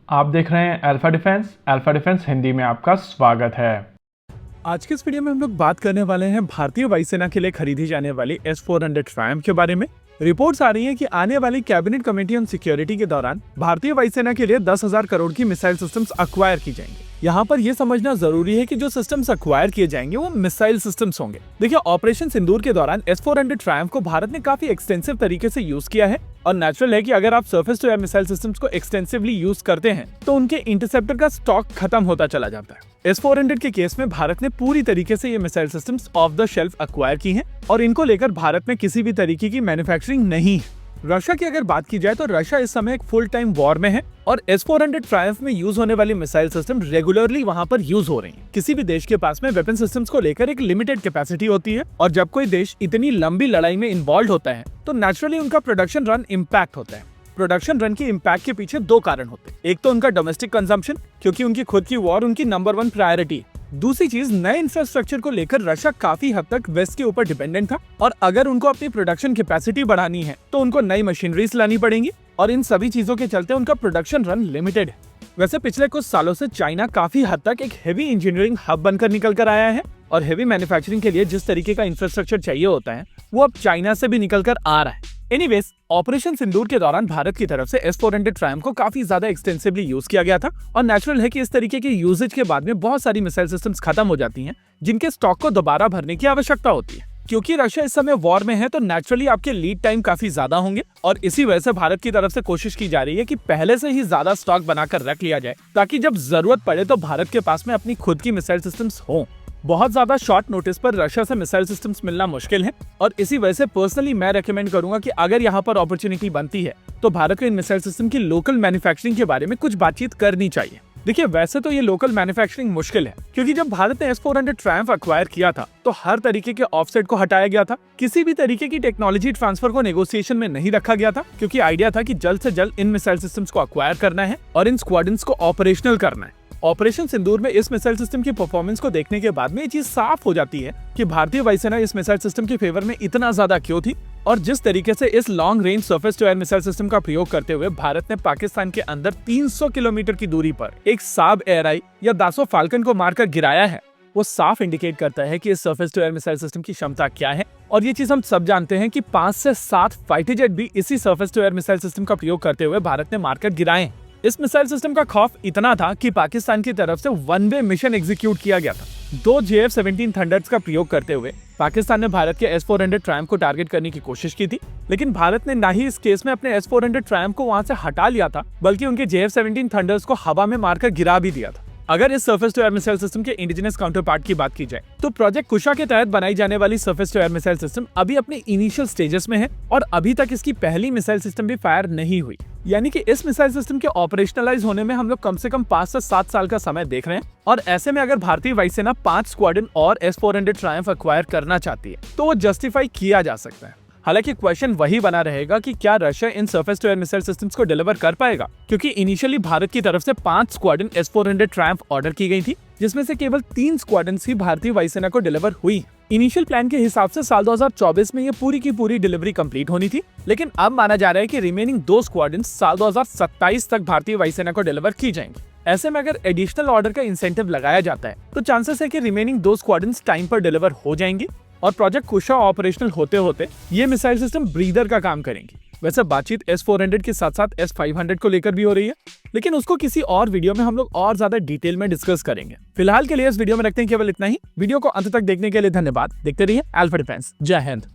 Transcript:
आप देख रहे हैं अल्फा डिफेंस हिंदी में आपका स्वागत है। आज के इस वीडियो में हम लोग बात करने वाले हैं भारतीय वायुसेना के लिए खरीदी जाने वाली S-400 ट्रायम्फ के बारे में। रिपोर्ट्स आ रही हैं कि आने वाली कैबिनेट कमेटी ऑन सिक्योरिटी के दौरान भारतीय वायुसेना के लिए 10,000 करोड़ की मिसाइल सिस्टम्स अक्वायर की जाएंगी। यहाँ पर यह समझना जरूरी है कि जो सिस्टम्स अक्वायर किए जाएंगे वो मिसाइल सिस्टम्स होंगे। देखिए, ऑपरेशन सिंदूर के दौरान S-400 ट्रायम्फ को भारत ने काफी एक्सटेंसिव तरीके से यूज किया है और नेचुरल है कि अगर आप surface to air missile systems को एक्सटेंसिवली यूज करते हैं तो उनके इंटरसेप्टर का स्टॉक खत्म होता चला जाता है। S-400 के केस में भारत ने पूरी तरीके से ये missile systems of the shelf acquire की हैं और इनको लेकर भारत में किसी भी तरीके की मैन्युफैक्चरिंग नहीं है। रशिया की अगर बात की जाए तो रशिया इस समय एक फुल टाइम वॉर में है और S-400 ट्रायम्फ में यूज होने वाली मिसाइल सिस्टम रेगुलरली वहां पर यूज हो रही हैं। किसी भी देश के पास में वेपन सिस्टम्स को लेकर एक लिमिटेड कैपेसिटी होती है और जब कोई देश इतनी लंबी लड़ाई में इन्वॉल्व होता है तो नेचुरली उनका प्रोडक्शन रन इम्पैक्ट होता है। प्रोडक्शन रन के इम्पैक्ट के पीछे दो कारण होते हैं। एक तो उनका डोमेस्टिक कंजम्पशन, क्योंकि उनकी खुद की वॉर उनकी नंबर 1 प्रायोरिटी है। दूसरी चीज, नए इंफ्रास्ट्रक्चर को लेकर रशिया काफी हद तक वेस्ट के ऊपर डिपेंडेंट था और अगर उनको अपनी प्रोडक्शन कैपेसिटी बढ़ानी है तो उनको नई मशीनरीज लानी पड़ेंगी और इन सभी चीजों के चलते उनका प्रोडक्शन रन लिमिटेड है। वैसे पिछले कुछ सालों से चाइना काफी हद तक एक हेवी इंजीनियरिंग हब बनकर निकल कर आया है और हेवी मैन्युफैक्चरिंग के लिए जिस तरीके का इंफ्रास्ट्रक्चर चाहिए होता है वो अब चाइना से भी निकल कर आ रहा है। एनीवेज, ऑपरेशन सिंदूर के दौरान भारत की तरफ से S-400 ट्रायम्फ को काफी ज्यादा एक्सटेंसिवली यूज किया गया था और नेचुरल है कि इस तरीके के यूजेज के बाद में बहुत सारी मिसाइल सिस्टम्स खत्म हो जाती हैं जिनके स्टॉक को दोबारा भरने की आवश्यकता होती है। क्योंकि रशिया इस समय वॉर में है तो नेचुरली आपके लीड टाइम काफी ज्यादा होंगे और इसी वजह से भारत की तरफ से कोशिश की जा रही है कि पहले से ही ज्यादा स्टॉक बनाकर रख लिया जाए ताकि जब जरूरत पड़े तो भारत के पास में अपनी खुद की मिसाइल सिस्टम्स हो। बहुत ज्यादा शॉर्ट नोटिस पर रशिया से मिसाइल सिस्टम्स मिलना मुश्किल है और इसी वजह से पर्सनली मैं रेकमेंड करूंगा कि अगर यहाँ पर अपॉर्चुनिटी बनती है तो भारत को इन मिसाइल सिस्टम की लोकल मैन्युफैक्चरिंग के बारे में कुछ बातचीत करनी चाहिए। देखिए, वैसे तो ये लोकल मैन्युफैक्चरिंग मुश्किल है क्योंकि जब भारत ने S-400 ट्रायम्फ अक्वायर किया था तो हर तरीके के ऑफसेट को हटाया गया था। किसी भी तरीके की टेक्नोलॉजी ट्रांसफर को नेगोशिएशन में नहीं रखा गया था क्योंकि आइडिया था कि जल्द से जल्द इन मिसाइल सिस्टम्स को अक्वायर करना है और इन स्क्वाड्रन्स को ऑपरेशनल करना है। ऑपरेशन सिंदूर में इस मिसाइल सिस्टम की परफॉर्मेंस को देखने के बाद में ये चीज साफ हो जाती है कि भारतीय वायुसेना इस मिसाइल सिस्टम के फेवर में इतना ज्यादा क्यों थी और जिस तरीके से इस long range surface to air missile system का प्रयोग करते हुए भारत ने पाकिस्तान के अंदर 300 किलोमीटर की दूरी पर एक साब एयरआई या दासो फाल्कन को मारकर गिराया है, वो साफ इंडिकेट करता है कि इस surface to air missile system की क्षमता क्या है। और ये चीज हम सब जानते हैं कि 5 से 7 फाइटर जेट भी इसी surface to air missile system का प्रयोग करते हुए भारत ने मारकर गिराए। इस मिसाइल सिस्टम का खौफ इतना था कि पाकिस्तान की तरफ से वन वे मिशन एग्जीक्यूट किया गया था। 2 JF-17 थंडर्स का प्रयोग करते हुए पाकिस्तान ने भारत के S-400 ट्रायम्फ को टारगेट करने की कोशिश की थी, लेकिन भारत ने ना ही इस केस में अपने S-400 ट्रायम्फ को वहां से हटा लिया था बल्कि उनके JF-17 थंडर्स को हवा में मारकर गिरा भी दिया था। अगर इस surface to air missile system के इंडिजिनस काउंटर पार्ट की बात की जाए तो प्रोजेक्ट कुशा के तहत बनाई जाने वाली surface to air missile system अभी अपने इनिशियल स्टेजेस में है और अभी तक इसकी पहली मिसाइल सिस्टम भी फायर नहीं हुई। यानी कि इस मिसाइल सिस्टम के ऑपरेशनलाइज होने में हम लोग कम से कम 5 से 7 साल का समय देख रहे हैं और ऐसे में अगर भारतीय वायुसेना 5 स्क्वाड्रन और S-400 ट्रायम्फ अक्वायर करना चाहती है तो वो जस्टिफाई किया जा सकता है। हालांकि क्वेश्चन वही बना रहेगा कि क्या रशिया इन surface to air missile systems को डिलीवर कर पाएगा, क्योंकि इनिशियली भारत की तरफ से 5 स्क्वाड्रन S-400 ट्रायम्फ ऑर्डर की गई थी जिसमें से केवल 3 स्क्वाड्रन ही भारतीय वायुसेना को डिलीवर हुई। इनिशियल प्लान के हिसाब से साल 2024 में ये पूरी की पूरी डिलीवरी कंप्लीट होनी थी, लेकिन अब माना जा रहा है कि रिमेनिंग 2 स्क्वाड्रन साल 2027 तक भारतीय वायुसेना को डिलीवर की जाएंगी। ऐसे में अगर एडिशनल ऑर्डर का इंसेंटिव लगाया जाता है तो चांसेस है कि रिमेनिंग 2 स्क्वाड्रन टाइम पर डिलीवर हो जाएंगी और प्रोजेक्ट कुशा ऑपरेशनल होते होते ये मिसाइल सिस्टम ब्रीदर का काम करेंगी। वैसे बातचीत S-400 के साथ साथ S-500 को लेकर भी हो रही है, लेकिन उसको किसी और वीडियो में हम लोग और ज्यादा डिटेल में डिस्कस करेंगे। फिलहाल के लिए इस वीडियो में रखते हैं केवल इतना ही। वीडियो को अंत तक देखने के लिए धन्यवाद। देखते रहिए अल्फा डिफेंस। जय हिंद।